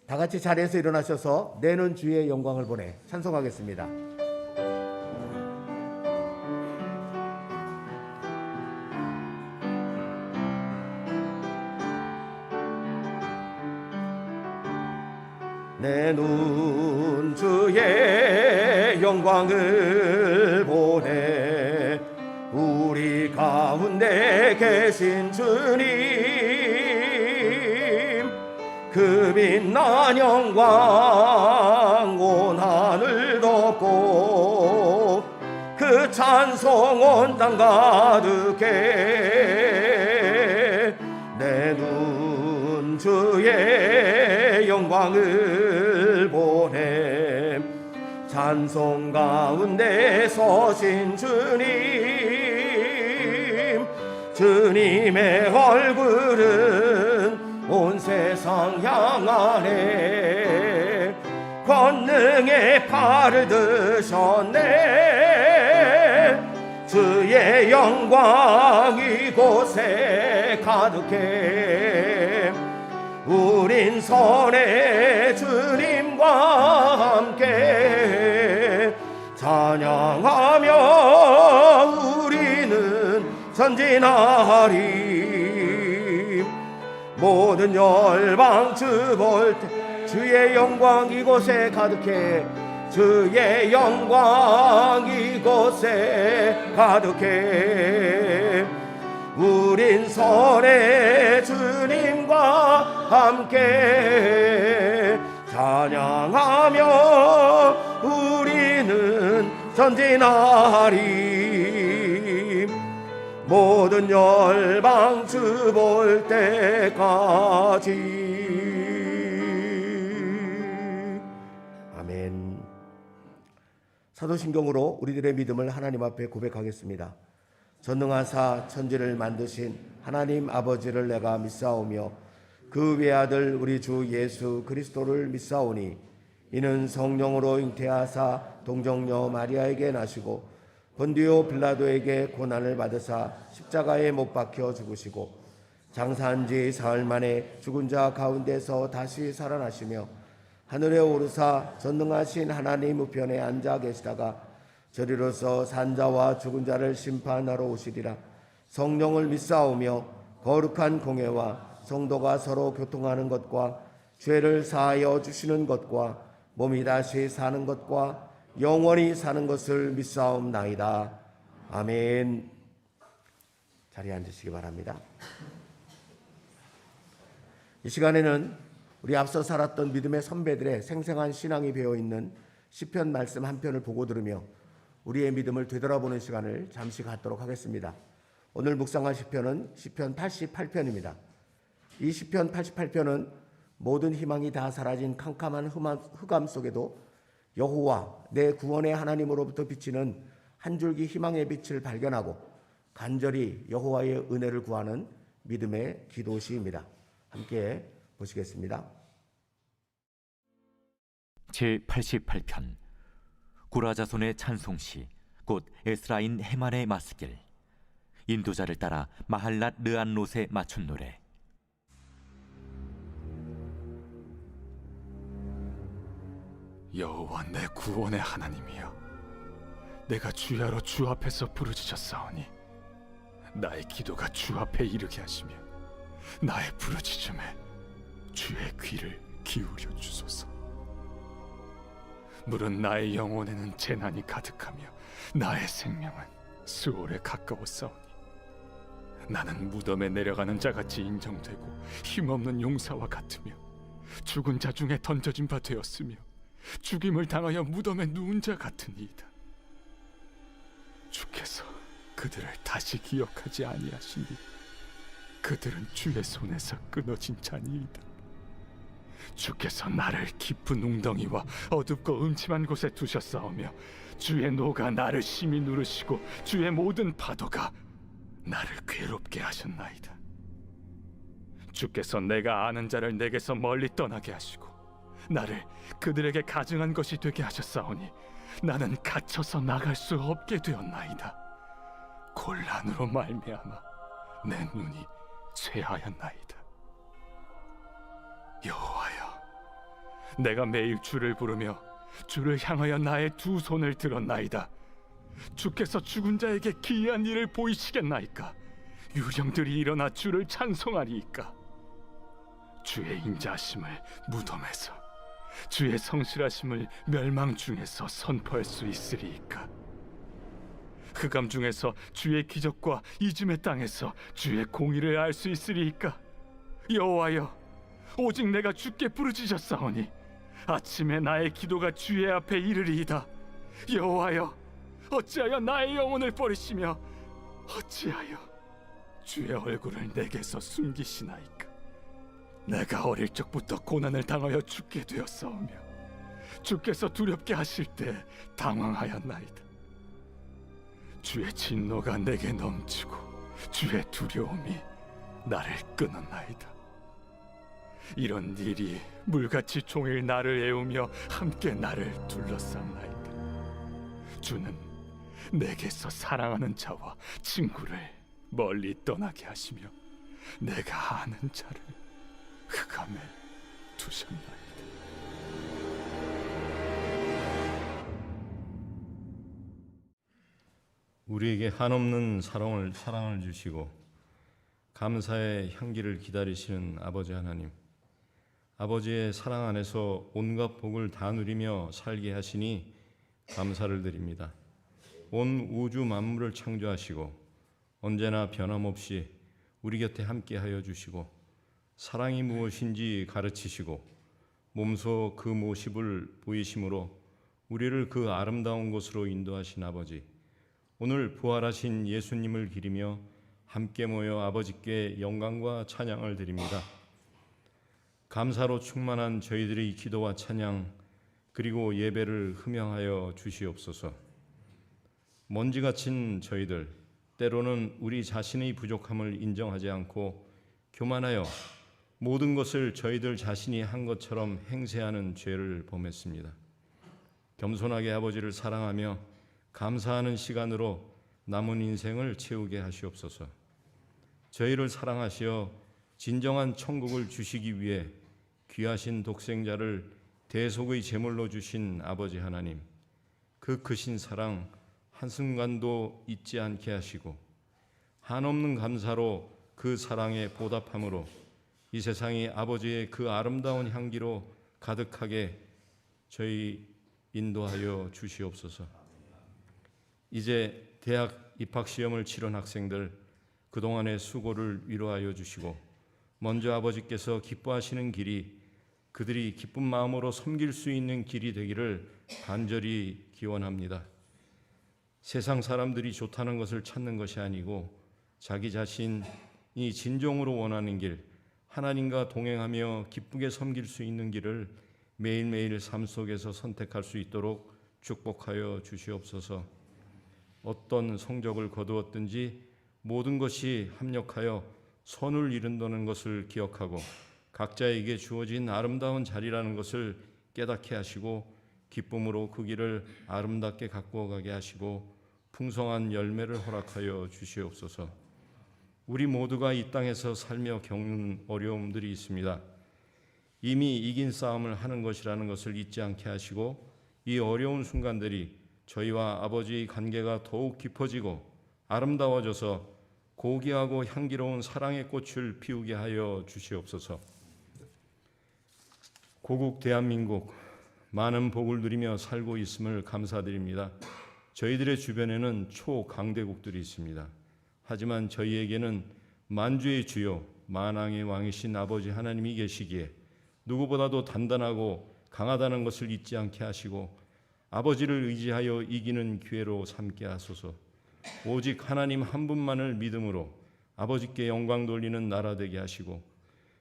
다 같이 자리에서 일어나셔서 내는 주의 영광을 보내 찬송하겠습니다. 내 눈 주의 영광을 보내 우리 가운데 계신 주님 그 빛난 영광 온 하늘 덮고 그 찬송 온 땅 가득해 내 눈 주의 영광을 보내 찬송 가운데 서신 주님 주님의 얼굴은 온 세상 향하네 권능의 팔을 드셨네 주의 영광 이곳에 가득해 우린 선의 주님과 함께 찬양하며 우리는 전진하리 모든 열방 주 볼 때 주의 영광 이곳에 가득해 주의 영광 이곳에 가득해 우린 선의 주님과 함께 찬양하며 우리는 전진하리 모든 열방 주 볼 때까지. 아멘. 사도신경으로 우리들의 믿음을 하나님 앞에 고백하겠습니다. 전능하사 천지를 만드신 하나님 아버지를 내가 믿사오며 그 외아들 우리 주 예수 그리스도를 믿사오니 이는 성령으로 잉태하사 동정녀 마리아에게 나시고 본디오 빌라도에게 고난을 받으사 십자가에 못 박혀 죽으시고 장사한 지 사흘 만에 죽은 자 가운데서 다시 살아나시며 하늘에 오르사 전능하신 하나님 우편에 앉아 계시다가 저리로서 산자와 죽은 자를 심판하러 오시리라. 성령을 믿사오며 거룩한 공회와 성도가 서로 교통하는 것과 죄를 사하여 주시는 것과 몸이 다시 사는 것과 영원히 사는 것을 믿사옵나이다. 아멘. 자리에 앉으시기 바랍니다. 이 시간에는 우리 앞서 살았던 믿음의 선배들의 생생한 신앙이 배어있는 시편 말씀 한 편을 보고 들으며 우리의 믿음을 되돌아보는 시간을 잠시 갖도록 하겠습니다. 오늘 묵상할 시편은 시편 88편입니다. 이 시편 88편은 모든 희망이 다 사라진 캄캄한 흑암 속에도 여호와 내 구원의 하나님으로부터 비치는 한 줄기 희망의 빛을 발견하고 간절히 여호와의 은혜를 구하는 믿음의 기도시입니다. 함께 보시겠습니다. 제88편 구라자손의 찬송시 곧 에스라인 헤만의 마스길 인도자를 따라 마할랏 르안롯에 맞춘 노래. 여호와 내 구원의 하나님이여 내가 주야로 주 앞에서 부르짖었사오니 나의 기도가 주 앞에 이르게 하시며 나의 부르짖음에 주의 귀를 기울여 주소서. 물은 나의 영혼에는 재난이 가득하며 나의 생명은 수월에 가까웠사오니 나는 무덤에 내려가는 자같이 인정되고 힘없는 용사와 같으며 죽은 자 중에 던져진 바 되었으며 죽임을 당하여 무덤에 누운 자 같으니이다. 주께서 그들을 다시 기억하지 아니하시니 그들은 주의 손에서 끊어진 자니이다. 주께서 나를 깊은 웅덩이와 어둡고 음침한 곳에 두셨사오며 주의 노가 나를 심히 누르시고 주의 모든 파도가 나를 괴롭게 하셨나이다. 주께서 내가 아는 자를 내게서 멀리 떠나게 하시고 나를 그들에게 가증한 것이 되게 하셨사오니 나는 갇혀서 나갈 수 없게 되었나이다. 곤란으로 말미암아 내 눈이 쇠하였나이다. 여호와여, 내가 매일 주를 부르며 주를 향하여 나의 두 손을 들었나이다. 주께서 죽은 자에게 기이한 일을 보이시겠나이까? 유령들이 일어나 주를 찬송하리이까? 주의 인자하심을 무덤에서, 주의 성실하심을 멸망 중에서 선포할 수 있으리이까? 흑암 중에서 주의 기적과 이즘의 땅에서 주의 공의를 알 수 있으리이까? 여호와여, 오직 내가 주께 부르짖었사오니 아침에 나의 기도가 주의 앞에 이르리이다. 여호와여, 어찌하여 나의 영혼을 버리시며 어찌하여 주의 얼굴을 내게서 숨기시나이까? 내가 어릴 적부터 고난을 당하여 죽게 되었사오며 주께서 두렵게 하실 때 당황하였나이다. 주의 진노가 내게 넘치고 주의 두려움이 나를 끊었나이다. 이런 일이 물같이 종일 나를 애우며 함께 나를 둘러쌌나이다. 주는 내게서 사랑하는 자와 친구를 멀리 떠나게 하시며 내가 아는 자를 흑암에 두셨나이다. 우리에게 한없는 사랑을 주시고 감사의 향기를 기다리시는 아버지 하나님, 아버지의 사랑 안에서 온갖 복을 다 누리며 살게 하시니 감사를 드립니다. 온 우주 만물을 창조하시고 언제나 변함없이 우리 곁에 함께하여 주시고 사랑이 무엇인지 가르치시고 몸소 그 모습을 보이심으로 우리를 그 아름다운 곳으로 인도하신 아버지, 오늘 부활하신 예수님을 기리며 함께 모여 아버지께 영광과 찬양을 드립니다. 감사로 충만한 저희들의 기도와 찬양 그리고 예배를 흠양하여 주시옵소서. 먼지 갇힌 저희들, 때로는 우리 자신의 부족함을 인정하지 않고 교만하여 모든 것을 저희들 자신이 한 것처럼 행세하는 죄를 범했습니다. 겸손하게 아버지를 사랑하며 감사하는 시간으로 남은 인생을 채우게 하시옵소서. 저희를 사랑하시어 진정한 천국을 주시기 위해 귀하신 독생자를 대속의 제물로 주신 아버지 하나님, 그 크신 사랑 한순간도 잊지 않게 하시고 한없는 감사로 그 사랑에 보답함으로 이 세상이 아버지의 그 아름다운 향기로 가득하게 저희 인도하여 주시옵소서. 이제 대학 입학시험을 치른 학생들 그동안의 수고를 위로하여 주시고 먼저 아버지께서 기뻐하시는 길이 그들이 기쁜 마음으로 섬길 수 있는 길이 되기를 간절히 기원합니다. 세상 사람들이 좋다는 것을 찾는 것이 아니고 자기 자신이 진정으로 원하는 길, 하나님과 동행하며 기쁘게 섬길 수 있는 길을 매일매일 삶 속에서 선택할 수 있도록 축복하여 주시옵소서. 어떤 성적을 거두었든지 모든 것이 합력하여 선을 이룬다는 것을 기억하고 각자에게 주어진 아름다운 자리라는 것을 깨닫게 하시고 기쁨으로 그 길을 아름답게 가꾸어 가게 하시고 풍성한 열매를 허락하여 주시옵소서. 우리 모두가 이 땅에서 살며 겪는 어려움들이 있습니다. 이미 이긴 싸움을 하는 것이라는 것을 잊지 않게 하시고 이 어려운 순간들이 저희와 아버지의 관계가 더욱 깊어지고 아름다워져서 고귀하고 향기로운 사랑의 꽃을 피우게 하여 주시옵소서. 고국 대한민국 많은 복을 누리며 살고 있음을 감사드립니다. 저희들의 주변에는 초강대국들이 있습니다. 하지만 저희에게는 만주의 주요 만왕의 왕이신 아버지 하나님이 계시기에 누구보다도 단단하고 강하다는 것을 잊지 않게 하시고 아버지를 의지하여 이기는 기회로 삼게 하소서. 오직 하나님 한 분만을 믿음으로 아버지께 영광 돌리는 나라 되게 하시고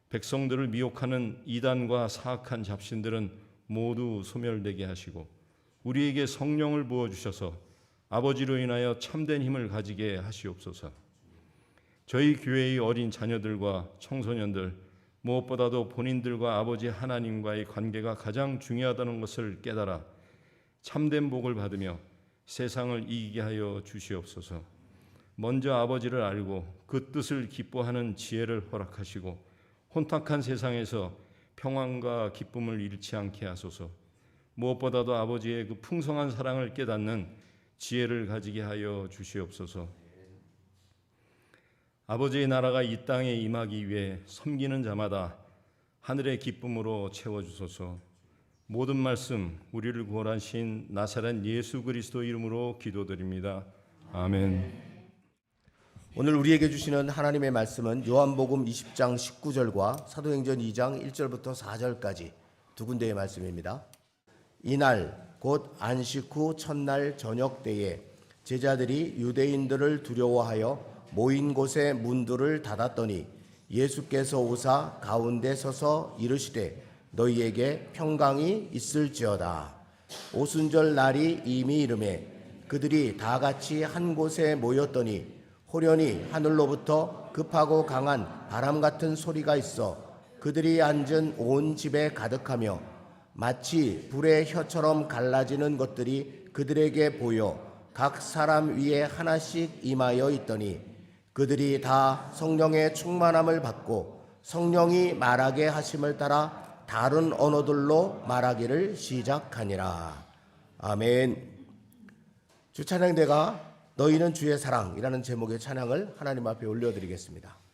백성들을 미혹하는 이단과 사악한 잡신들은 모두 소멸되게 하시고 우리에게 성령을 부어주셔서 아버지로 인하여 참된 힘을 가지게 하시옵소서. 저희 교회의 어린 자녀들과 청소년들 무엇보다도 본인들과 아버지 하나님과의 관계가 가장 중요하다는 것을 깨달아 참된 복을 받으며 세상을 이기게 하여 주시옵소서. 먼저 아버지를 알고 그 뜻을 기뻐하는 지혜를 허락하시고 혼탁한 세상에서 평안과 기쁨을 잃지 않게 하소서. 무엇보다도 아버지의 그 풍성한 사랑을 깨닫는 지혜를 가지게 하여 주시옵소서. 아버지의 나라가 이 땅에 임하기 위해 섬기는 자마다 하늘의 기쁨으로 채워주소서. 모든 말씀 우리를 구원하신 나사렛 예수 그리스도 이름으로 기도드립니다. 아멘. 오늘 우리에게 주시는 하나님의 말씀은 요한복음 20장 19절과 사도행전 2장 1절부터 4절까지 두 군데의 말씀입니다. 이날 곧 안식 후 첫날 저녁 때에 제자들이 유대인들을 두려워하여 모인 곳에 문들을 닫았더니 예수께서 오사 가운데 서서 이르시되 너희에게 평강이 있을지어다. 오순절 날이 이미 이르매 그들이 다 같이 한 곳에 모였더니 호련히 하늘로부터 급하고 강한 바람 같은 소리가 있어 그들이 앉은 온 집에 가득하며 마치 불의 혀처럼 갈라지는 것들이 그들에게 보여 각 사람 위에 하나씩 임하여 있더니 그들이 다 성령의 충만함을 받고 성령이 말하게 하심을 따라 다른 언어들로 말하기를 시작하니라. 아멘. 주 찬양대가 너희는 주의 사랑이라는 제목의 찬양을 하나님 앞에 올려드리겠습니다.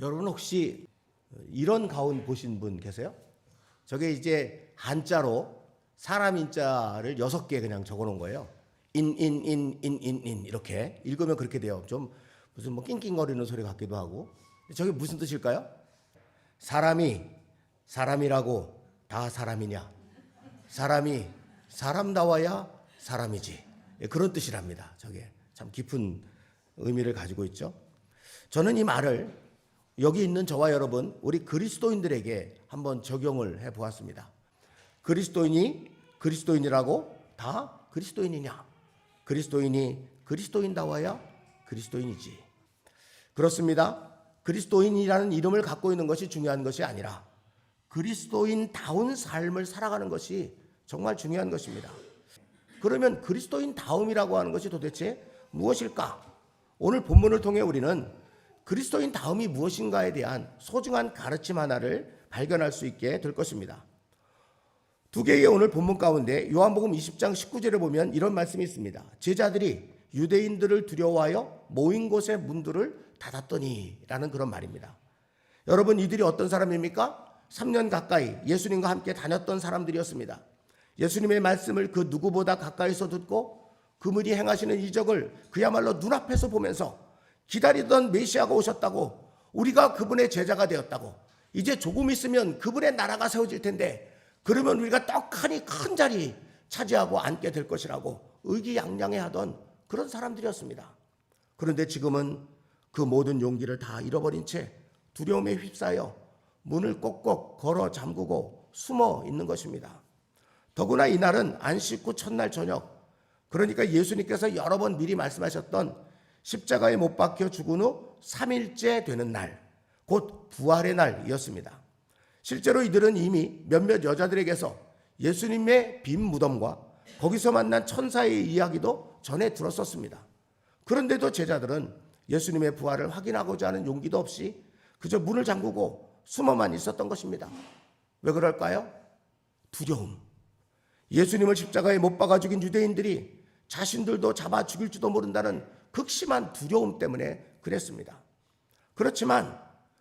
여러분 혹시 이런 가운 보신 분 계세요? 저게 이제 한자로 사람 인자를 6개 그냥 적어 놓은 거예요. 인 이렇게 읽으면 그렇게 돼요. 좀 무슨 뭐 낑낑거리는 소리 같기도 하고. 저게 무슨 뜻일까요? 사람이 사람이라고 다 사람이냐? 사람이 사람다워야 사람이지. 그런 뜻이랍니다. 저게 참 깊은 의미를 가지고 있죠. 저는 이 말을 여기 있는 저와 여러분, 우리 그리스도인들에게 한번 적용을 해 보았습니다. 그리스도인이 그리스도인이라고 다 그리스도인이냐? 그리스도인이 그리스도인다워야 그리스도인이지. 그렇습니다. 그리스도인이라는 이름을 갖고 있는 것이 중요한 것이 아니라 그리스도인다운 삶을 살아가는 것이 정말 중요한 것입니다. 그러면 그리스도인다움이라고 하는 것이 도대체 무엇일까? 오늘 본문을 통해 우리는 그리스도인다움이 무엇인가에 대한 소중한 가르침 하나를 발견할 수 있게 될 것입니다. 두 개의 오늘 본문 가운데 요한복음 20장 19절에 보면 이런 말씀이 있습니다. 제자들이 유대인들을 두려워하여 모인 곳의 문들을 닫았더니 라는 그런 말입니다. 여러분, 이들이 어떤 사람입니까? 3년 가까이 예수님과 함께 다녔던 사람들이었습니다. 예수님의 말씀을 그 누구보다 가까이서 듣고 그분이 행하시는 이적을 그야말로 눈앞에서 보면서 기다리던 메시아가 오셨다고, 우리가 그분의 제자가 되었다고, 이제 조금 있으면 그분의 나라가 세워질 텐데 그러면 우리가 떡하니 큰 자리 차지하고 앉게 될 것이라고 의기양양해하던 그런 사람들이었습니다. 그런데 지금은 그 모든 용기를 다 잃어버린 채 두려움에 휩싸여 문을 꼭꼭 걸어 잠그고 숨어 있는 것입니다. 더구나 이날은 안식 후 첫날 저녁, 그러니까 예수님께서 여러 번 미리 말씀하셨던 십자가에 못 박혀 죽은 후 3일째 되는 날, 곧 부활의 날이었습니다. 실제로 이들은 이미 몇몇 여자들에게서 예수님의 빈 무덤과 거기서 만난 천사의 이야기도 전해 들었었습니다. 그런데도 제자들은 예수님의 부활을 확인하고자 하는 용기도 없이 그저 문을 잠그고 숨어만 있었던 것입니다. 왜 그럴까요? 두려움. 예수님을 십자가에 못 박아 죽인 유대인들이 자신들도 잡아 죽일지도 모른다는 극심한 두려움 때문에 그랬습니다. 그렇지만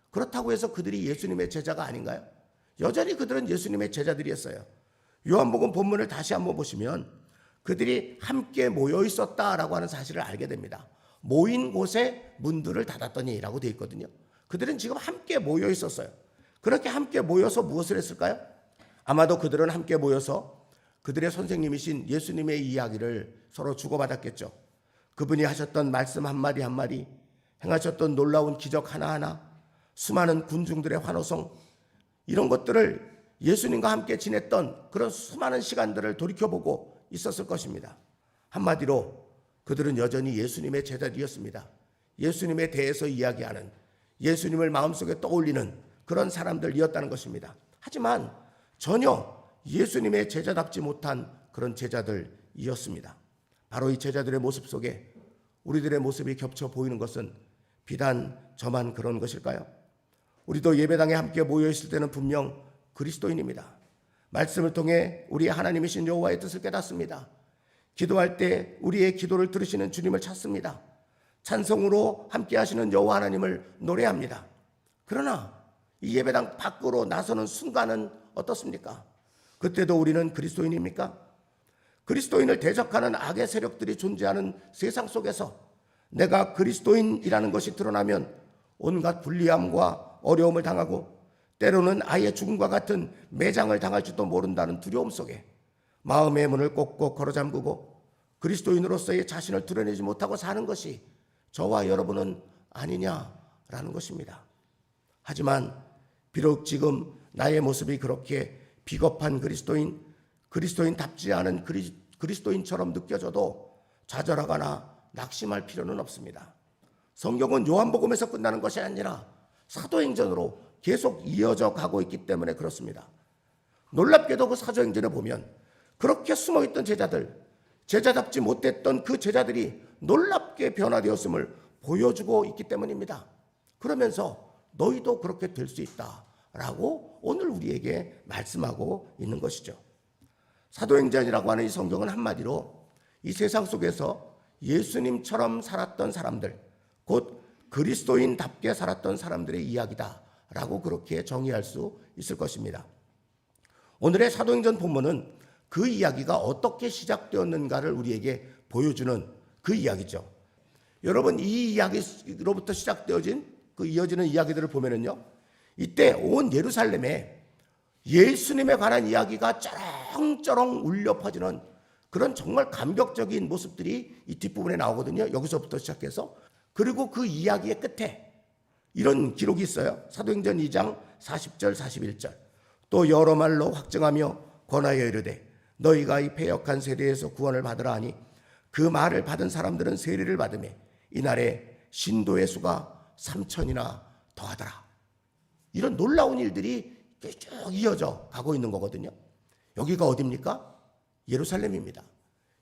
그렇다고 해서 그들이 예수님의 제자가 아닌가요? 여전히 그들은 예수님의 제자들이었어요. 요한복음 본문을 다시 한번 보시면 그들이 함께 모여 있었다라고 하는 사실을 알게 됩니다. 모인 곳에 문들을 닫았더니 라고 되어 있거든요. 그들은 지금 함께 모여 있었어요. 그렇게 함께 모여서 무엇을 했을까요? 아마도 그들은 함께 모여서 그들의 선생님이신 예수님의 이야기를 서로 주고받았겠죠. 그분이 하셨던 말씀 한마디 한마디, 행하셨던 놀라운 기적 하나하나, 수많은 군중들의 환호성, 이런 것들을 예수님과 함께 지냈던 그런 수많은 시간들을 돌이켜보고 있었을 것입니다. 한마디로 그들은 여전히 예수님의 제자들이었습니다. 예수님에 대해서 이야기하는, 예수님을 마음속에 떠올리는 그런 사람들이었다는 것입니다. 하지만 전혀 예수님의 제자답지 못한 그런 제자들이었습니다. 바로 이 제자들의 모습 속에 우리들의 모습이 겹쳐 보이는 것은 비단 저만 그런 것일까요? 우리도 예배당에 함께 모여 있을 때는 분명 그리스도인입니다. 말씀을 통해 우리 하나님이신 여호와의 뜻을 깨닫습니다. 기도할 때 우리의 기도를 들으시는 주님을 찾습니다. 찬송으로 함께 하시는 여호와 하나님을 노래합니다. 그러나 이 예배당 밖으로 나서는 순간은 어떻습니까? 그때도 우리는 그리스도인입니까? 그리스도인을 대적하는 악의 세력들이 존재하는 세상 속에서 내가 그리스도인이라는 것이 드러나면 온갖 불리함과 어려움을 당하고 때로는 아예 죽음과 같은 매장을 당할지도 모른다는 두려움 속에 마음의 문을 꼭꼭 걸어 잠그고 그리스도인으로서의 자신을 드러내지 못하고 사는 것이 저와 여러분은 아니냐라는 것입니다. 하지만 비록 지금 나의 모습이 그렇게 비겁한 그리스도인답지 않은 그리스도인처럼 느껴져도 좌절하거나 낙심할 필요는 없습니다. 성경은 요한복음에서 끝나는 것이 아니라 사도행전으로 계속 이어져 가고 있기 때문에 그렇습니다. 놀랍게도 그 사도행전에 보면 그렇게 숨어있던 제자답지 못했던 그 제자들이 놀랍게 변화되었음을 보여주고 있기 때문입니다. 그러면서 너희도 그렇게 될 수 있다라고 오늘 우리에게 말씀하고 있는 것이죠. 사도행전이라고 하는 이 성경은 한마디로 이 세상 속에서 예수님처럼 살았던 사람들, 곧 그리스도인답게 살았던 사람들의 이야기다라고 그렇게 정의할 수 있을 것입니다. 오늘의 사도행전 본문은 그 이야기가 어떻게 시작되었는가를 우리에게 보여주는 그 이야기죠. 여러분, 이 이야기로부터 시작되어진 그 이어지는 이야기들을 보면은요, 이때 온 예루살렘에 예수님에 관한 이야기가 쩌렁쩌렁 울려 퍼지는 그런 정말 감격적인 모습들이 이 뒷부분에 나오거든요. 여기서부터 시작해서. 그리고 그 이야기의 끝에 이런 기록이 있어요. 사도행전 2장 40절 41절. 또 여러 말로 확증하며 권하여 이르되 너희가 이 패역한 세대에서 구원을 받으라 하니 그 말을 받은 사람들은 세례를 받으며 이날에 신도의 수가 3,000이나 더하더라. 이런 놀라운 일들이 쭉 이어져 가고 있는 거거든요. 여기가 어디입니까? 예루살렘입니다.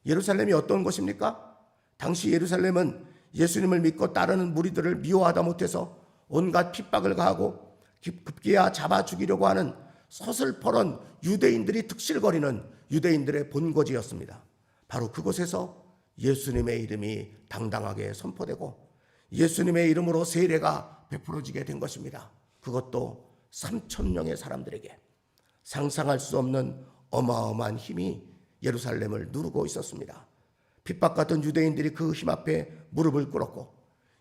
예루살렘이 어떤 곳입니까? 당시 예루살렘은 예수님을 믿고 따르는 무리들을 미워하다 못해서 온갖 핍박을 가하고 급기야 잡아 죽이려고 하는 서슬퍼런 유대인들이 득실거리는 유대인들의 본거지였습니다. 바로 그곳에서 예수님의 이름이 당당하게 선포되고 예수님의 이름으로 세례가 베풀어지게 된 것입니다. 그것도 3,000명의 사람들에게 상상할 수 없는 어마어마한 힘이 예루살렘을 누르고 있었습니다. 핍박받던 유대인들이 그 힘 앞에 무릎을 꿇었고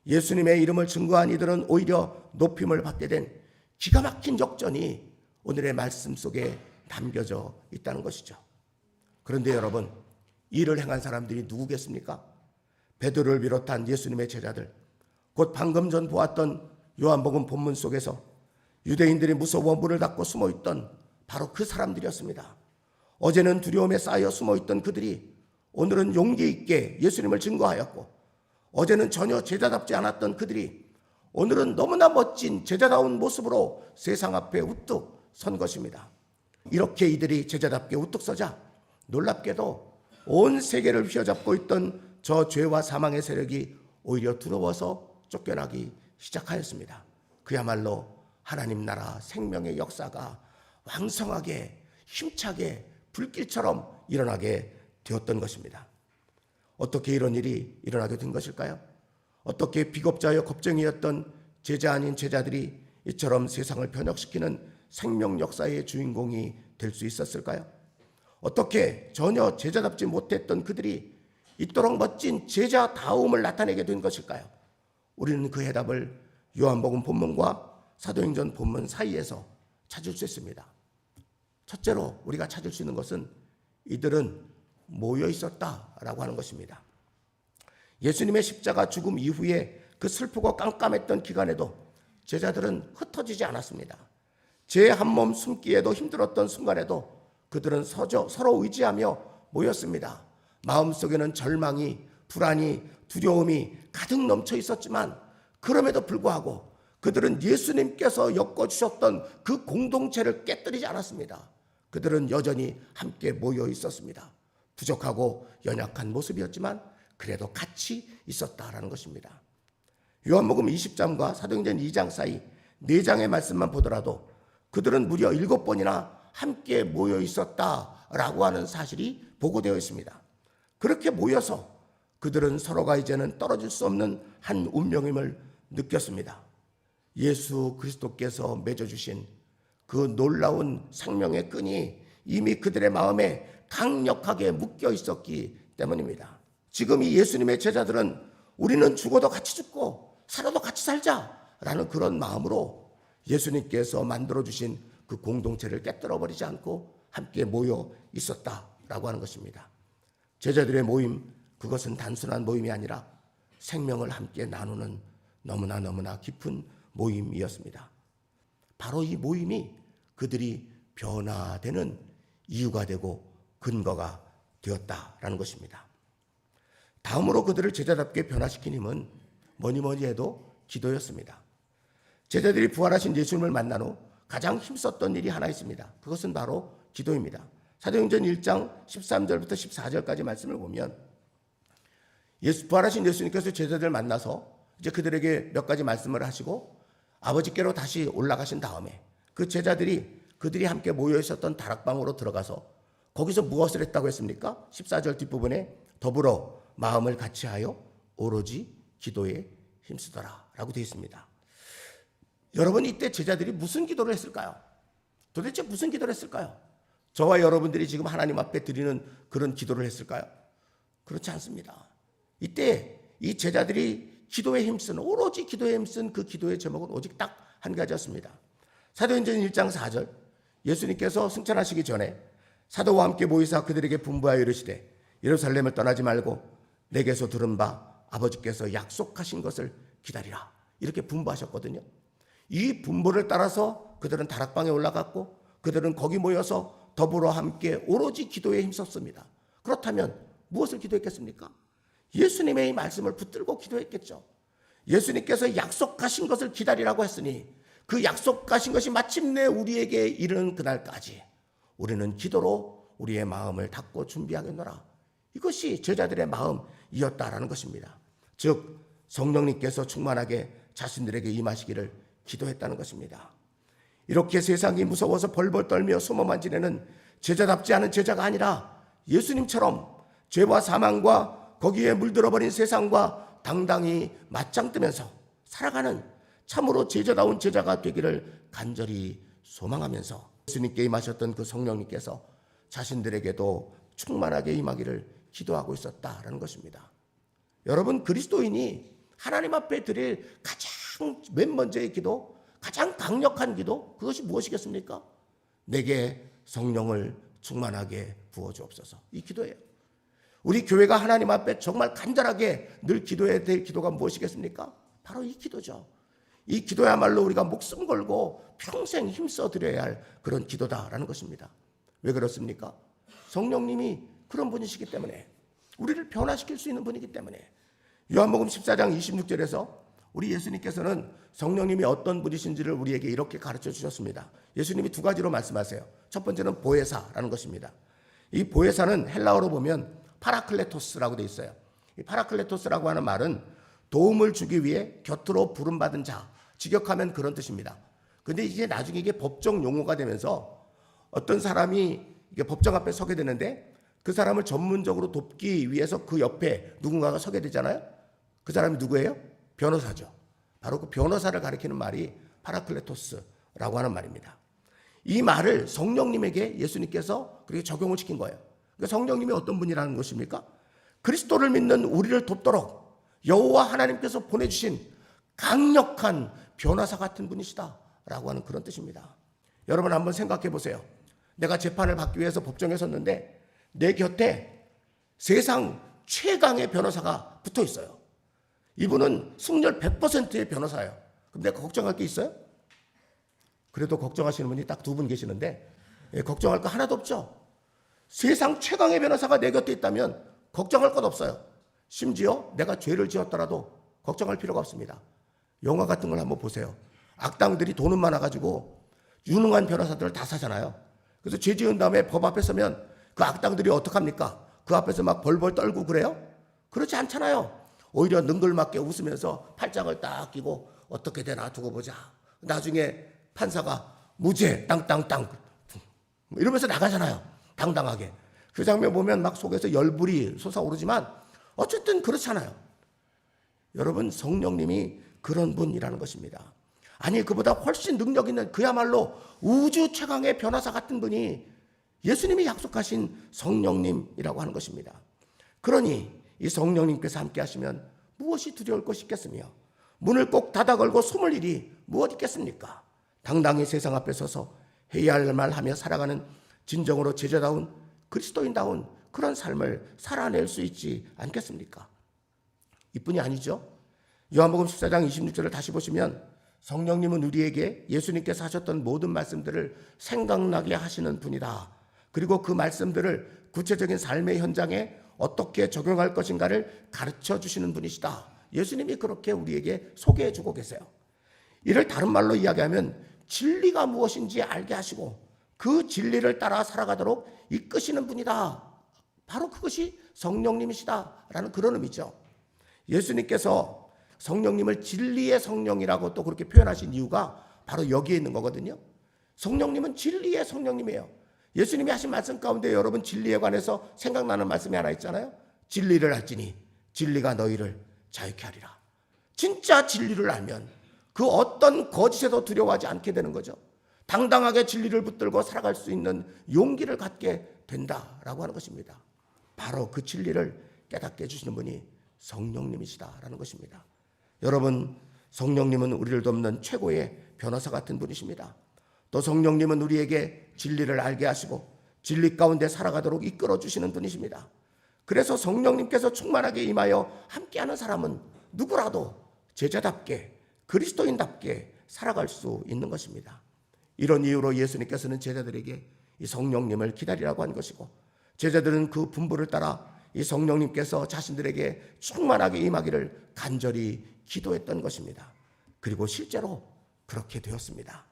예수님의 이름을 증거한 이들은 오히려 높임을 받게 된 기가 막힌 역전이 오늘의 말씀 속에 담겨져 있다는 것이죠. 그런데 여러분, 이를 행한 사람들이 누구겠습니까? 베드로를 비롯한 예수님의 제자들, 곧 방금 전 보았던 요한복음 본문 속에서 유대인들이 무서워 문을 닫고 숨어있던 바로 그 사람들이었습니다. 어제는 두려움에 쌓여 숨어있던 그들이 오늘은 용기 있게 예수님을 증거하였고, 어제는 전혀 제자답지 않았던 그들이 오늘은 너무나 멋진 제자다운 모습으로 세상 앞에 우뚝 선 것입니다. 이렇게 이들이 제자답게 우뚝 서자 놀랍게도 온 세계를 휘어잡고 있던 저 죄와 사망의 세력이 오히려 두려워서 쫓겨나기 시작하였습니다. 그야말로 하나님 나라 생명의 역사가 왕성하게 힘차게 불길처럼 일어나게 되었던 것입니다. 어떻게 이런 일이 일어나게 된 것일까요? 어떻게 비겁자여 겁쟁이였던 제자 아닌 제자들이 이처럼 세상을 변혁시키는 생명 역사의 주인공이 될 수 있었을까요? 어떻게 전혀 제자답지 못했던 그들이 이토록 멋진 제자다움을 나타내게 된 것일까요? 우리는 그 해답을 요한복음 본문과 사도행전 본문 사이에서 찾을 수 있습니다. 첫째로 우리가 찾을 수 있는 것은 이들은 모여 있었다라고 하는 것입니다. 예수님의 십자가 죽음 이후에 그 슬프고 깜깜했던 기간에도 제자들은 흩어지지 않았습니다. 제 한 몸 숨기에도 힘들었던 순간에도 그들은 서로 의지하며 모였습니다. 마음속에는 절망이, 불안이, 두려움이 가득 넘쳐 있었지만 그럼에도 불구하고 그들은 예수님께서 엮어주셨던 그 공동체를 깨뜨리지 않았습니다. 그들은 여전히 함께 모여 있었습니다. 부족하고 연약한 모습이었지만 그래도 같이 있었다라는 것입니다. 요한복음 20장과 사도행전 2장 사이 4장의 말씀만 보더라도 그들은 무려 7번이나 함께 모여 있었다라고 하는 사실이 보고되어 있습니다. 그렇게 모여서 그들은 서로가 이제는 떨어질 수 없는 한 운명임을 느꼈습니다. 예수 그리스도께서 맺어주신 그 놀라운 생명의 끈이 이미 그들의 마음에 강력하게 묶여 있었기 때문입니다. 지금 이 예수님의 제자들은 우리는 죽어도 같이 죽고 살아도 같이 살자라는 그런 마음으로 예수님께서 만들어주신 그 공동체를 깨뜨려버리지 않고 함께 모여 있었다라고 하는 것입니다. 제자들의 모임, 그것은 단순한 모임이 아니라 생명을 함께 나누는 너무나 깊은 모임이었습니다. 바로 이 모임이 그들이 변화되는 이유가 되고 근거가 되었다라는 것입니다. 다음으로 그들을 제자답게 변화시킨 힘은 뭐니 해도 기도였습니다. 제자들이 부활하신 예수님을 만난 후 가장 힘썼던 일이 하나 있습니다. 그것은 바로 기도입니다. 사도행전 1장 13절부터 14절까지 말씀을 보면 부활하신 예수님께서 제자들을 만나서 이제 그들에게 몇 가지 말씀을 하시고 아버지께로 다시 올라가신 다음에 그 제자들이 그들이 함께 모여 있었던 다락방으로 들어가서 거기서 무엇을 했다고 했습니까? 14절 뒷부분에 더불어 마음을 같이하여 오로지 기도에 힘쓰더라라고 되어 있습니다. 여러분, 이때 제자들이 무슨 기도를 했을까요? 도대체 무슨 기도를 했을까요? 저와 여러분들이 지금 하나님 앞에 드리는 그런 기도를 했을까요? 그렇지 않습니다. 이때 이 제자들이 기도에 힘쓴, 오로지 기도에 힘쓴 그 기도의 제목은 오직 딱 한 가지였습니다. 사도행전 1장 4절, 예수님께서 승천하시기 전에 사도와 함께 모이사 그들에게 분부하여 이르시되 예루살렘을 떠나지 말고 내게서 들은 바 아버지께서 약속하신 것을 기다리라, 이렇게 분부하셨거든요. 이 분부를 따라서 그들은 다락방에 올라갔고 그들은 거기 모여서 더불어 함께 오로지 기도에 힘썼습니다. 그렇다면 무엇을 기도했겠습니까? 예수님의 이 말씀을 붙들고 기도했겠죠. 예수님께서 약속하신 것을 기다리라고 했으니 그 약속하신 것이 마침내 우리에게 이르는 그날까지 우리는 기도로 우리의 마음을 닫고 준비하겠노라. 이것이 제자들의 마음이었다라는 것입니다. 즉 성령님께서 충만하게 자신들에게 임하시기를 기도했다는 것입니다. 이렇게 세상이 무서워서 벌벌 떨며 숨어만 지내는 제자답지 않은 제자가 아니라 예수님처럼 죄와 사망과 거기에 물들어버린 세상과 당당히 맞짱 뜨면서 살아가는 참으로 제자다운 제자가 되기를 간절히 소망하면서 예수님께 임하셨던 그 성령님께서 자신들에게도 충만하게 임하기를 기도하고 있었다라는 것입니다. 여러분, 그리스도인이 하나님 앞에 드릴 가장 맨 먼저의 기도, 가장 강력한 기도, 그것이 무엇이겠습니까? 내게 성령을 충만하게 부어주옵소서, 이 기도예요. 우리 교회가 하나님 앞에 정말 간절하게 늘 기도해야 될 기도가 무엇이겠습니까? 바로 이 기도죠. 이 기도야말로 우리가 목숨 걸고 평생 힘써 드려야 할 그런 기도다라는 것입니다. 왜 그렇습니까? 성령님이 그런 분이시기 때문에, 우리를 변화시킬 수 있는 분이기 때문에. 요한복음 14장 26절에서 우리 예수님께서는 성령님이 어떤 분이신지를 우리에게 이렇게 가르쳐 주셨습니다. 예수님이 두 가지로 말씀하세요. 첫 번째는 보혜사라는 것입니다. 이 보혜사는 헬라어로 보면 파라클레토스라고 되어 있어요. 이 파라클레토스라고 하는 말은 도움을 주기 위해 곁으로 부름받은 자, 직역하면 그런 뜻입니다. 근데 이제 나중에 이게 법정 용어가 되면서 어떤 사람이 이게 법정 앞에 서게 되는데 그 사람을 전문적으로 돕기 위해서 그 옆에 누군가가 서게 되잖아요. 그 사람이 누구예요? 변호사죠. 바로 그 변호사를 가리키는 말이 파라클레토스라고 하는 말입니다. 이 말을 성령님에게 예수님께서 그렇게 적용을 시킨 거예요. 그러니까 성령님이 어떤 분이라는 것입니까? 그리스도를 믿는 우리를 돕도록 여호와 하나님께서 보내주신 강력한 변호사 같은 분이시다라고 하는 그런 뜻입니다. 여러분 한번 생각해 보세요. 내가 재판을 받기 위해서 법정에 섰는데 내 곁에 세상 최강의 변호사가 붙어 있어요. 이분은 승률 100%의 변호사예요. 그럼 내가 걱정할 게 있어요? 그래도 걱정하시는 분이 딱 두 분 계시는데 걱정할 거 하나도 없죠. 세상 최강의 변호사가 내 곁에 있다면 걱정할 것 없어요. 심지어 내가 죄를 지었더라도 걱정할 필요가 없습니다. 영화 같은 걸 한번 보세요. 악당들이 돈은 많아가지고 유능한 변호사들을 다 사잖아요. 그래서 죄 지은 다음에 법 앞에 서면 그 악당들이 어떡합니까? 그 앞에서 막 벌벌 떨고 그래요? 그렇지 않잖아요. 오히려 능글맞게 웃으면서 팔짱을 딱 끼고 어떻게 되나 두고 보자. 나중에 판사가 무죄 땅땅땅 이러면서 나가잖아요. 당당하게. 그 장면 보면 막 속에서 열불이 솟아오르지만 어쨌든 그렇잖아요. 여러분, 성령님이 그런 분이라는 것입니다. 아니, 그보다 훨씬 능력 있는 그야말로 우주 최강의 변호사 같은 분이 예수님이 약속하신 성령님이라고 하는 것입니다. 그러니 이 성령님께서 함께 하시면 무엇이 두려울 것이 있겠으며 문을 꼭 닫아 걸고 숨을 일이 무엇 있겠습니까? 당당히 세상 앞에 서서 해야 할 말 하며 살아가는 진정으로 제자다운 그리스도인다운 그런 삶을 살아낼 수 있지 않겠습니까? 이뿐이 아니죠. 요한복음 14장 26절을 다시 보시면 성령님은 우리에게 예수님께서 하셨던 모든 말씀들을 생각나게 하시는 분이다. 그리고 그 말씀들을 구체적인 삶의 현장에 어떻게 적용할 것인가를 가르쳐 주시는 분이시다. 예수님이 그렇게 우리에게 소개해 주고 계세요. 이를 다른 말로 이야기하면 진리가 무엇인지 알게 하시고 그 진리를 따라 살아가도록 이끄시는 분이다. 바로 그것이 성령님이시다라는 그런 의미죠. 예수님께서 성령님을 진리의 성령이라고 또 그렇게 표현하신 이유가 바로 여기에 있는 거거든요. 성령님은 진리의 성령님이에요. 예수님이 하신 말씀 가운데 여러분 진리에 관해서 생각나는 말씀이 하나 있잖아요. 진리를 알지니 진리가 너희를 자유케 하리라. 진짜 진리를 알면 그 어떤 거짓에도 두려워하지 않게 되는 거죠. 당당하게 진리를 붙들고 살아갈 수 있는 용기를 갖게 된다라고 하는 것입니다. 바로 그 진리를 깨닫게 해주시는 분이 성령님이시다라는 것입니다. 여러분, 성령님은 우리를 돕는 최고의 변호사 같은 분이십니다. 또 성령님은 우리에게 진리를 알게 하시고 진리 가운데 살아가도록 이끌어 주시는 분이십니다. 그래서 성령님께서 충만하게 임하여 함께하는 사람은 누구라도 제자답게 그리스도인답게 살아갈 수 있는 것입니다. 이런 이유로 예수님께서는 제자들에게 이 성령님을 기다리라고 한 것이고, 제자들은 그 분부를 따라 이 성령님께서 자신들에게 충만하게 임하기를 간절히 기도했던 것입니다. 그리고 실제로 그렇게 되었습니다.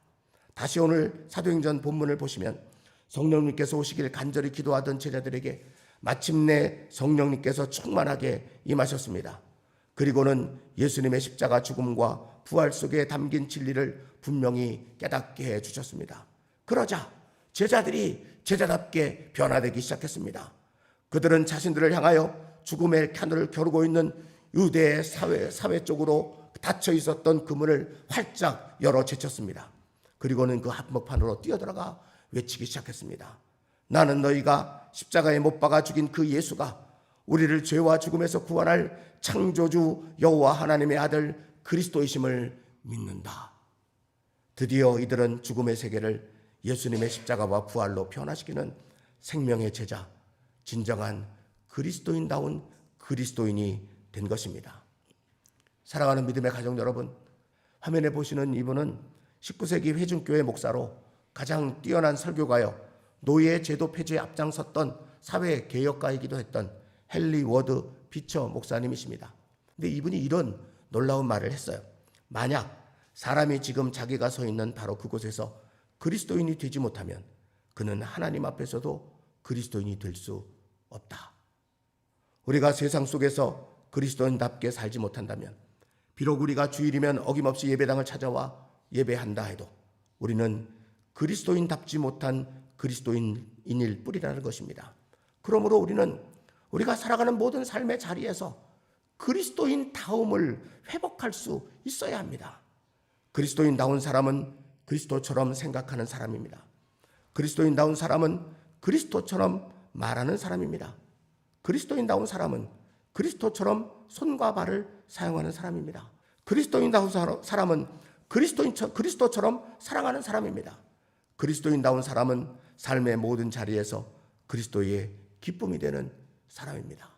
다시 오늘 사도행전 본문을 보시면 성령님께서 오시길 간절히 기도하던 제자들에게 마침내 성령님께서 충만하게 임하셨습니다. 그리고는 예수님의 십자가 죽음과 부활 속에 담긴 진리를 분명히 깨닫게 해주셨습니다. 그러자 제자들이 제자답게 변화되기 시작했습니다. 그들은 자신들을 향하여 죽음의 칸을 겨루고 있는 유대의 사회 쪽으로 닫혀 있었던 그 문을 활짝 열어 제쳤습니다. 그리고는 그 한복판으로 뛰어들어가 외치기 시작했습니다. 나는 너희가 십자가에 못 박아 죽인 그 예수가 우리를 죄와 죽음에서 구원할 창조주 여호와 하나님의 아들 그리스도이심을 믿는다. 드디어 이들은 죽음의 세계를 예수님의 십자가와 부활로 변화시키는 생명의 제자, 진정한 그리스도인다운 그리스도인이 된 것입니다. 사랑하는 믿음의 가족 여러분, 화면에 보시는 이분은 19세기 회중교회 목사로 가장 뛰어난 설교가요, 노예 제도 폐지에 앞장섰던 사회 개혁가이기도 했던 헨리 워드 비처 목사님이십니다. 근데 이분이 이런 놀라운 말을 했어요. 만약 사람이 지금 자기가 서 있는 바로 그곳에서 그리스도인이 되지 못하면 그는 하나님 앞에서도 그리스도인이 될 수 없다. 우리가 세상 속에서 그리스도인답게 살지 못한다면, 비록 우리가 주일이면 어김없이 예배당을 찾아와 예배한다 해도 우리는 그리스도인답지 못한 그리스도인일 뿐이라는 것입니다. 그러므로 우리는 우리가 살아가는 모든 삶의 자리에서 그리스도인다움을 회복할 수 있어야 합니다. 그리스도인다운 사람은 그리스도처럼 생각하는 사람입니다. 그리스도인다운 사람은 그리스도처럼 말하는 사람입니다. 그리스도인다운 사람은 그리스도처럼 손과 발을 사용하는 사람입니다. 그리스도인다운 사람은 그리스도처럼 사랑하는 사람입니다. 그리스도인다운 사람은 삶의 모든 자리에서 그리스도의 기쁨이 되는 사람입니다.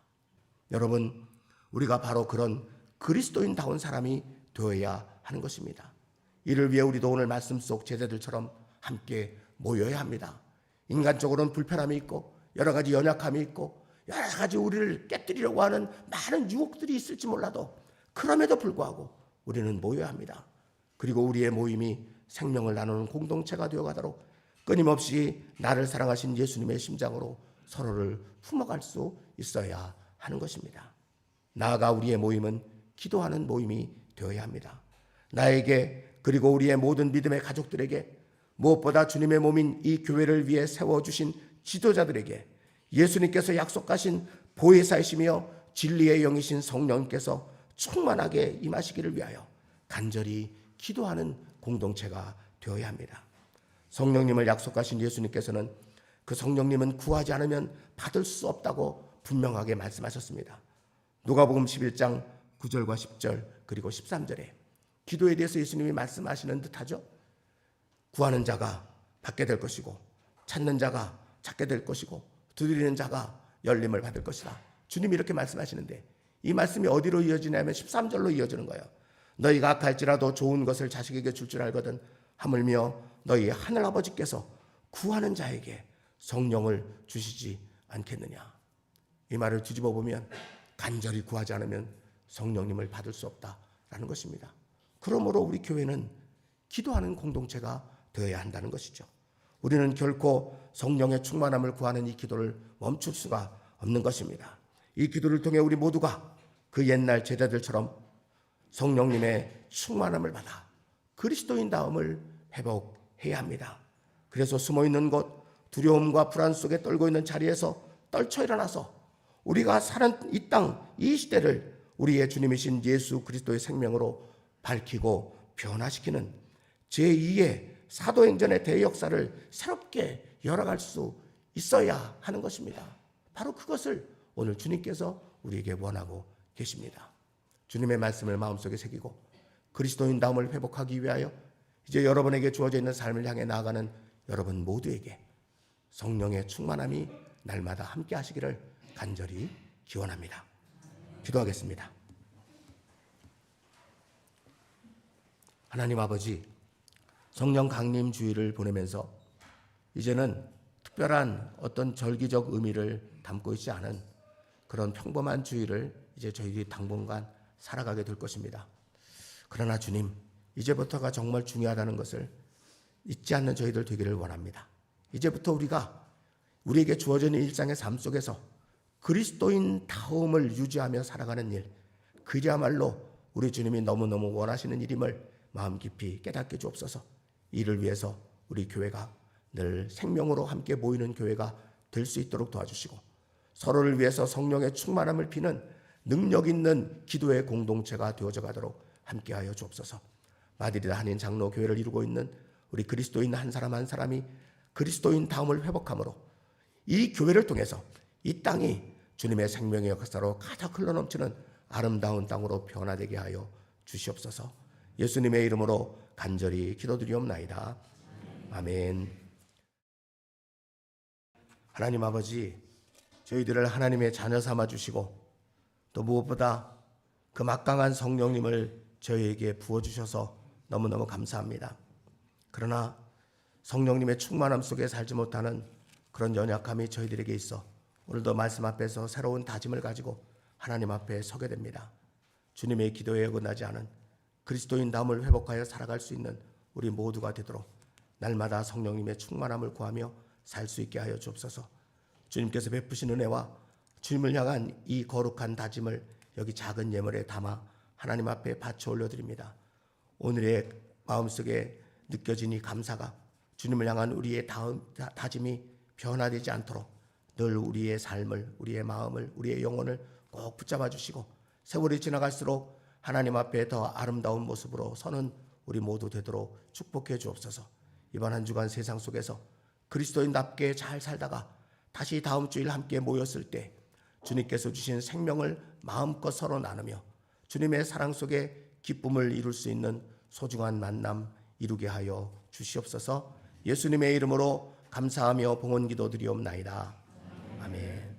여러분, 우리가 바로 그런 그리스도인다운 사람이 되어야 하는 것입니다. 이를 위해 우리도 오늘 말씀 속 제자들처럼 함께 모여야 합니다. 인간적으로는 불편함이 있고 여러 가지 연약함이 있고 여러 가지 우리를 깨뜨리려고 하는 많은 유혹들이 있을지 몰라도 그럼에도 불구하고 우리는 모여야 합니다. 그리고 우리의 모임이 생명을 나누는 공동체가 되어가도록 끊임없이 나를 사랑하신 예수님의 심장으로 서로를 품어갈 수 있어야 하는 것입니다. 나아가 우리의 모임은 기도하는 모임이 되어야 합니다. 나에게 그리고 우리의 모든 믿음의 가족들에게 무엇보다 주님의 몸인 이 교회를 위해 세워주신 지도자들에게 예수님께서 약속하신 보혜사이시며 진리의 영이신 성령님께서 충만하게 임하시기를 위하여 간절히 기도하는 공동체가 되어야 합니다. 성령님을 약속하신 예수님께서는 그 성령님은 구하지 않으면 받을 수 없다고 분명하게 말씀하셨습니다. 누가복음 11장 9절과 10절 그리고 13절에 기도에 대해서 예수님이 말씀하시는 듯하죠. 구하는 자가 받게 될 것이고 찾는 자가 찾게 될 것이고 두드리는 자가 열림을 받을 것이다. 주님이 이렇게 말씀하시는데 이 말씀이 어디로 이어지냐면 13절로 이어지는 거예요. 너희가 악할지라도 좋은 것을 자식에게 줄 줄 알거든 하물며 너희 하늘아버지께서 구하는 자에게 성령을 주시지 않겠느냐. 이 말을 뒤집어 보면 간절히 구하지 않으면 성령님을 받을 수 없다라는 것입니다. 그러므로 우리 교회는 기도하는 공동체가 되어야 한다는 것이죠. 우리는 결코 성령의 충만함을 구하는 이 기도를 멈출 수가 없는 것입니다. 이 기도를 통해 우리 모두가 그 옛날 제자들처럼 성령님의 충만함을 받아 그리스도인다움을 회복해야 합니다. 그래서 숨어있는 곳, 두려움과 불안 속에 떨고 있는 자리에서 떨쳐 일어나서 우리가 사는 이 땅, 이 시대를 우리의 주님이신 예수 그리스도의 생명으로 밝히고 변화시키는 제2의 사도행전의 대역사를 새롭게 열어갈 수 있어야 하는 것입니다. 바로 그것을 오늘 주님께서 우리에게 원하고 계십니다. 주님의 말씀을 마음속에 새기고 그리스도인다움을 회복하기 위하여 이제 여러분에게 주어져 있는 삶을 향해 나아가는 여러분 모두에게 성령의 충만함이 날마다 함께 하시기를 간절히 기원합니다. 기도하겠습니다. 하나님 아버지, 성령 강림 주의를 보내면서 이제는 특별한 어떤 절기적 의미를 담고 있지 않은 그런 평범한 주의를 이제 저희들이 당분간 살아가게 될 것입니다. 그러나 주님, 이제부터가 정말 중요하다는 것을 잊지 않는 저희들 되기를 원합니다. 이제부터 우리에게 주어진 일상의 삶 속에서 그리스도인 다움을 유지하며 살아가는 일, 그야말로 우리 주님이 너무너무 원하시는 일임을 마음 깊이 깨닫게 주옵소서. 이를 위해서 우리 교회가 늘 생명으로 함께 모이는 교회가 될 수 있도록 도와주시고 서로를 위해서 성령의 충만함을 피는 능력 있는 기도의 공동체가 되어져 가도록 함께하여 주옵소서. 마드리드 한인 장로 교회를 이루고 있는 우리 그리스도인 한 사람 한 사람이 그리스도인 다움을 회복함으로 이 교회를 통해서 이 땅이 주님의 생명의 역사로 가득 흘러넘치는 아름다운 땅으로 변화되게 하여 주시옵소서. 예수님의 이름으로 간절히 기도드리옵나이다. 아멘. 하나님 아버지, 저희들을 하나님의 자녀 삼아 주시고 또 무엇보다 그 막강한 성령님을 저희에게 부어주셔서 너무너무 감사합니다. 그러나 성령님의 충만함 속에 살지 못하는 그런 연약함이 저희들에게 있어 오늘도 말씀 앞에서 새로운 다짐을 가지고 하나님 앞에 서게 됩니다. 주님의 기도에 어긋나지 않은 그리스도인다움을 회복하여 살아갈 수 있는 우리 모두가 되도록 날마다 성령님의 충만함을 구하며 살 수 있게 하여 주옵소서. 주님께서 베푸신 은혜와 주님을 향한 이 거룩한 다짐을 여기 작은 예물에 담아 하나님 앞에 바쳐 올려드립니다. 오늘의 마음속에 느껴진 이 감사가 주님을 향한 우리의 다짐이 변화되지 않도록 늘 우리의 삶을, 우리의 마음을, 우리의 영혼을 꼭 붙잡아 주시고 세월이 지나갈수록 하나님 앞에 더 아름다운 모습으로 서는 우리 모두 되도록 축복해 주옵소서. 이번 한 주간 세상 속에서 그리스도인답게 잘 살다가 다시 다음 주일 함께 모였을 때 주님께서 주신 생명을 마음껏 서로 나누며 주님의 사랑 속에 기쁨을 이룰 수 있는 소중한 만남 이루게 하여 주시옵소서. 예수님의 이름으로 감사하며 봉헌기도 드리옵나이다. 아멘.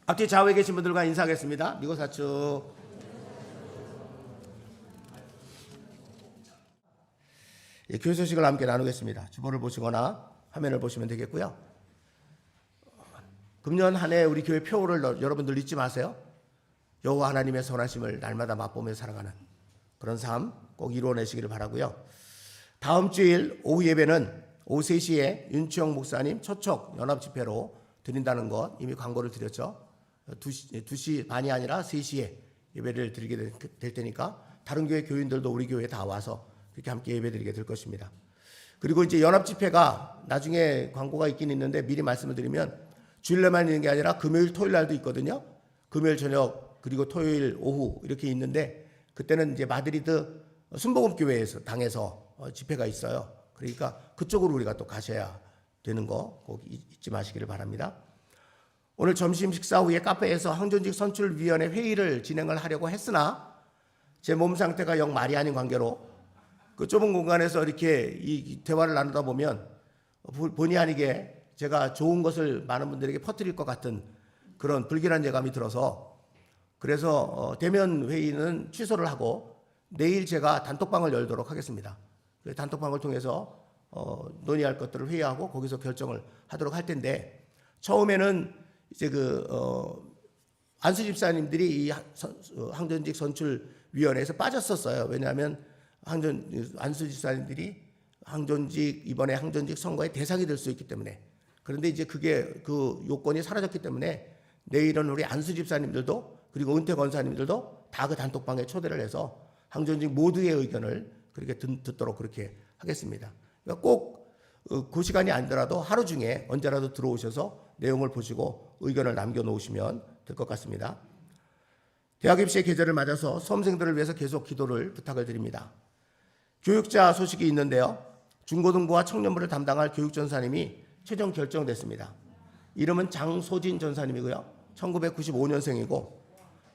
앞뒤 좌우에 계신 분들과 인사하겠습니다. 미고 사축. 교회 소식을 함께 나누겠습니다. 주보를 보시거나 화면을 보시면 되겠고요. 금년 한 해 우리 교회 표를 여러분들 잊지 마세요. 여호와 하나님의 선하심을 날마다 맛보며 살아가는 그런 삶 꼭 이루어내시기를 바라고요. 다음 주일 오후 예배는 오후 3시에 윤추영 목사님 초촉 연합집회로 드린다는 것 이미 광고를 드렸죠. 2시 반이 아니라 3시에 예배를 드리게 될 테니까 다른 교회 교인들도 우리 교회에 다 와서 그렇게 함께 예배드리게 될 것입니다. 그리고 이제 연합집회가 나중에 광고가 있긴 있는데 미리 말씀을 드리면 주일날만 있는 게 아니라 금요일 토요일 날도 있거든요. 금요일 저녁 그리고 토요일 오후 이렇게 있는데 그때는 이제 마드리드 순복음교회에서 당에서 집회가 있어요. 그러니까 그쪽으로 우리가 또 가셔야 되는 거 꼭 잊지 마시기를 바랍니다. 오늘 점심 식사 후에 카페에서 항존직 선출위원회 회의를 진행을 하려고 했으나 제 몸 상태가 영 말이 아닌 관계로 그 좁은 공간에서 이렇게 이 대화를 나누다 보면 본의 아니게 제가 좋은 것을 많은 분들에게 퍼뜨릴 것 같은 그런 불길한 예감이 들어서 그래서 대면 회의는 취소를 하고 내일 제가 단톡방을 열도록 하겠습니다. 단톡방을 통해서 논의할 것들을 회의하고 거기서 결정을 하도록 할 텐데 처음에는 이제 안수 집사님들이 이 항전직 선출위원회에서 빠졌었어요. 왜냐하면 안수 집사님들이 이번에 항전직 선거의 대상이 될 수 있기 때문에. 그런데 이제 그 요건이 사라졌기 때문에 내일은 우리 안수 집사님들도 그리고 은퇴 권사님들도 다 그 단톡방에 초대를 해서 항전직 모두의 의견을 그렇게 듣도록 그렇게 하겠습니다. 그러니까 꼭 그 시간이 아니더라도 하루 중에 언제라도 들어오셔서 내용을 보시고 의견을 남겨놓으시면 될 것 같습니다. 대학 입시의 계절을 맞아서 수험생들을 위해서 계속 기도를 부탁을 드립니다. 교육자 소식이 있는데요. 중고등부와 청년부를 담당할 교육전사님이 최종 결정됐습니다. 이름은 장소진 전사님이고요. 1995년생이고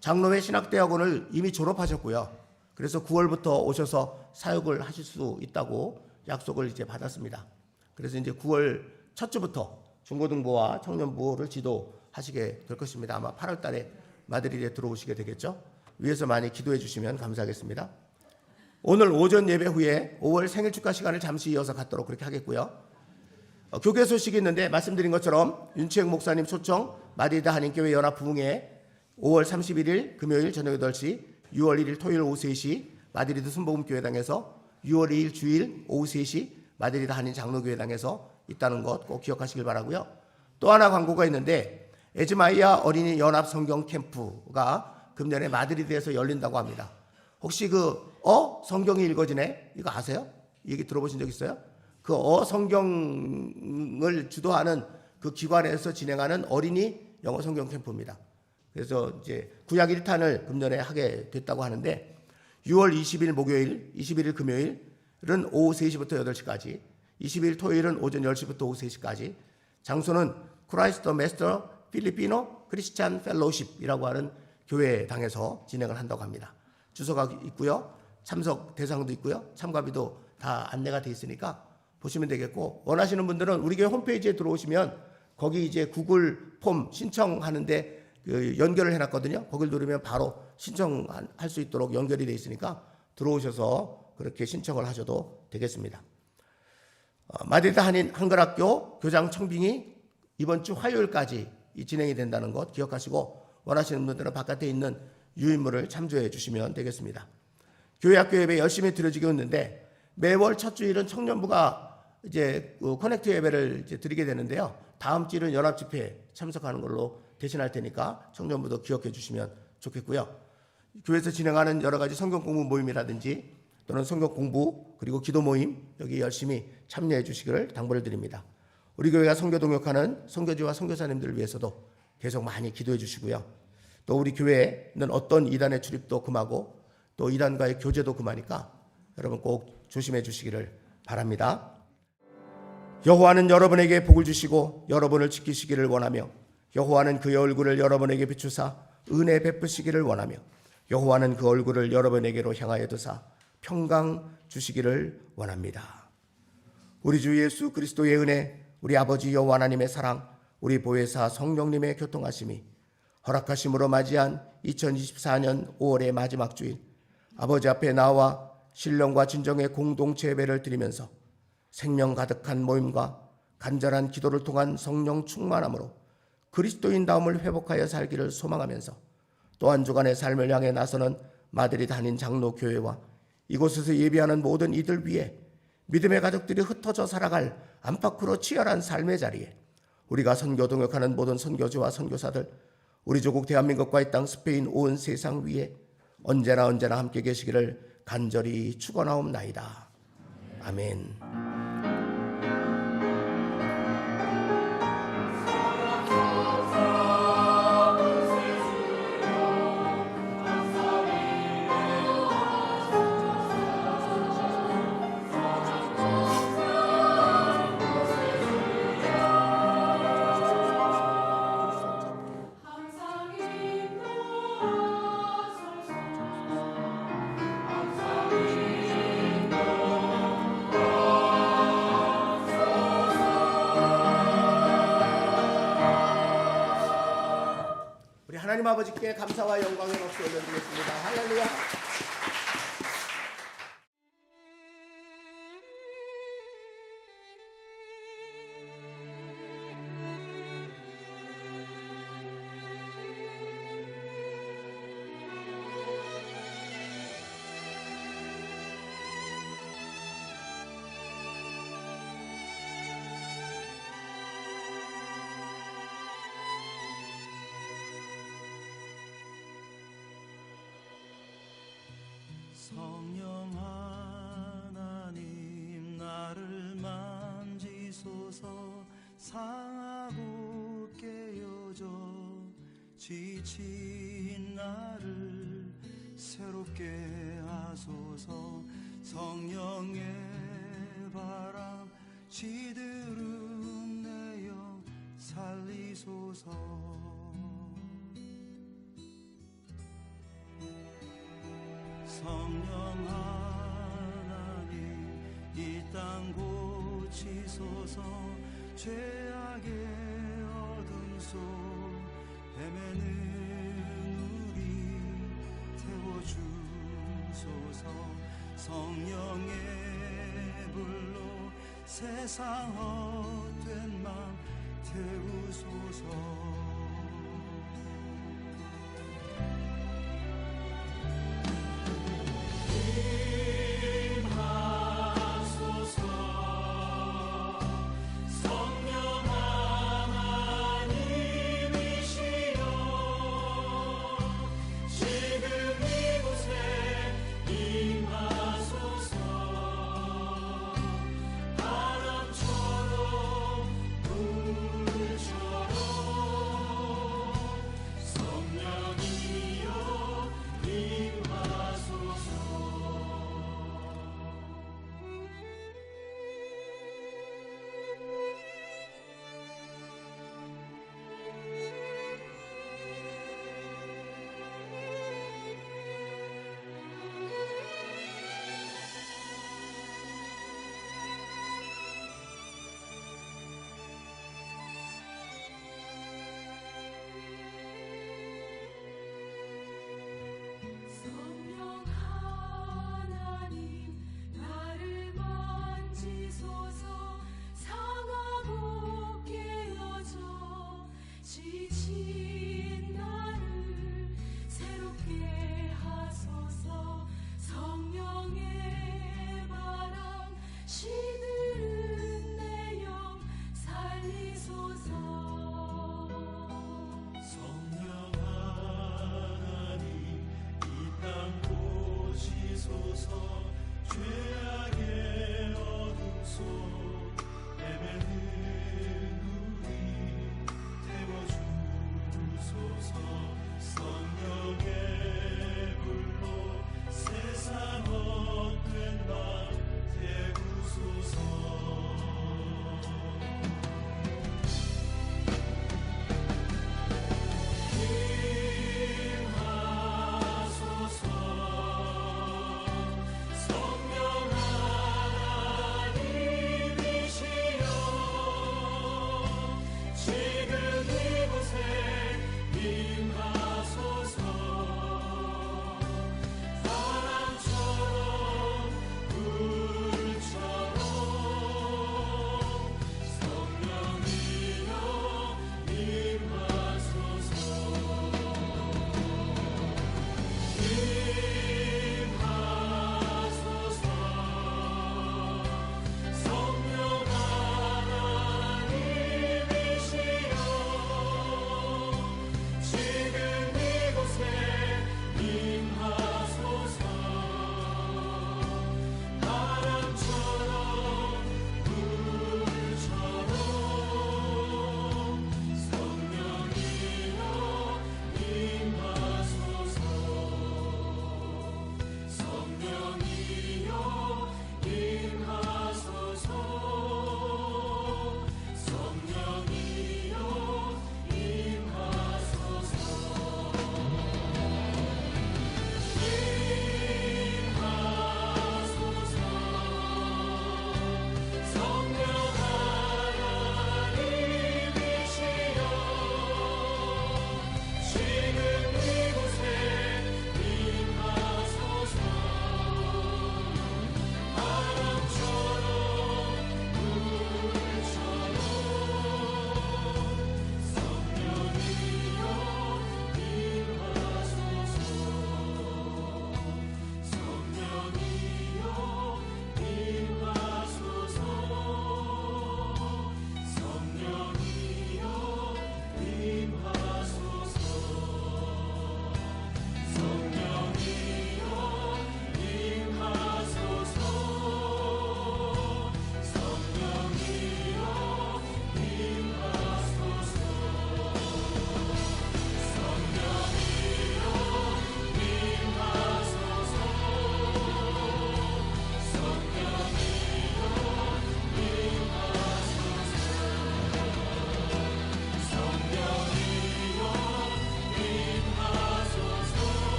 장로회 신학대학원을 이미 졸업하셨고요. 그래서 9월부터 오셔서 사역을 하실 수 있다고 약속을 이제 받았습니다. 그래서 이제 9월 첫 주부터 중고등부와 청년부를 지도하시게 될 것입니다. 아마 8월 달에 마드리드에 들어오시게 되겠죠. 위에서 많이 기도해 주시면 감사하겠습니다. 오늘 오전 예배 후에 5월 생일 축하 시간을 잠시 이어서 갖도록 그렇게 하겠고요. 교계 소식이 있는데 말씀드린 것처럼 윤치영 목사님 초청 마드리드 한인교회 연합 부흥회 5월 31일 금요일 저녁 8시, 6월 1일 토요일 오후 3시 마드리드 순복음교회당에서 6월 2일 주일 오후 3시 마드리드 한인 장로교회당에서 있다는 것 꼭 기억하시길 바라고요. 또 하나 광고가 있는데 에즈마이아 어린이 연합 성경 캠프가 금년에 마드리드에서 열린다고 합니다. 혹시 성경이 읽어지네? 이거 아세요? 이 얘기 들어보신 적 있어요? 그 성경을 주도하는 그 기관에서 진행하는 어린이 영어 성경 캠프입니다. 그래서 이제 구약 1탄을 금년에 하게 됐다고 하는데 6월 20일 목요일, 21일 금요일은 오후 3시부터 8시까지, 20일 토요일은 오전 10시부터 오후 3시까지, 장소는 크라이스트 메스터 필리피노 크리스찬 펠로우십이라고 하는 교회당에서 진행을 한다고 합니다. 주소가 있고요. 참석 대상도 있고요. 참가비도 다 안내가 돼 있으니까 보시면 되겠고, 원하시는 분들은 우리 교회 홈페이지에 들어오시면 거기 이제 구글 폼 신청하는데 연결을 해놨거든요. 거길 누르면 바로 신청할 수 있도록 연결이 돼 있으니까 들어오셔서 그렇게 신청을 하셔도 되겠습니다. 마드리드 한인 한글학교 교장 청빙이 이번 주 화요일까지 진행이 된다는 것 기억하시고, 원하시는 분들은 바깥에 있는 유인물을 참조해 주시면 되겠습니다. 교회 학교 예배 열심히 드려지고 있는데 매월 첫 주일은 청년부가 이제 커넥트 예배를 이제 드리게 되는데요. 다음 주일은 연합 집회에 참석하는 걸로 대신할 테니까 청년부도 기억해 주시면 좋겠고요. 교회에서 진행하는 여러 가지 성경 공부 모임이라든지 또는 성경 공부 그리고 기도 모임 여기 열심히 참여해 주시기를 당부를 드립니다. 우리 교회가 선교 동역하는 선교지와 선교사님들을 위해서도 계속 많이 기도해 주시고요. 또 우리 교회는 어떤 이단의 출입도 금하고 또 이단과의 교제도 금하니까 여러분 꼭 조심해 주시기를 바랍니다. 여호와는 여러분에게 복을 주시고 여러분을 지키시기를 원하며 여호와는 그의 얼굴을 여러분에게 비추사 은혜 베푸시기를 원하며 여호와는 그 얼굴을 여러분에게로 향하여 두사 평강 주시기를 원합니다. 우리 주 예수 그리스도의 은혜, 우리 아버지 여호와 하나님의 사랑, 우리 보혜사 성령님의 교통하심이 허락하심으로 맞이한 2024년 5월의 마지막 주일, 아버지 앞에 나와 신령과 진정의 공동체 예배를 드리면서 생명 가득한 모임과 간절한 기도를 통한 성령 충만함으로 그리스도인다움을 회복하여 살기를 소망하면서 또 한 주간의 삶을 향해 나서는 마드리드 한인 장로교회와 이곳에서 예배하는 모든 이들 위해 믿음의 가족들이 흩어져 살아갈 안팎으로 치열한 삶의 자리에 우리가 선교 동역하는 모든 선교지와 선교사들, 우리 조국 대한민국과 이 땅 스페인 온 세상 위에 언제나 함께 계시기를 간절히 축원하옵나이다. 아멘. 하나님 아버지께 감사와 영광의 박수 올려드리겠습니다. 할렐루야. 성령 하나님 나를 만지소서. 상하고 깨어져 지친 나를 새롭게 하소서. 성령의 바람 시들은 내 영 살리소서. 성령 하나님 이 땅 고치소서. 죄악의 어둠 속 헤매는 우리 태워주소서. 성령의 불로 세상 헛된 맘 태우소서.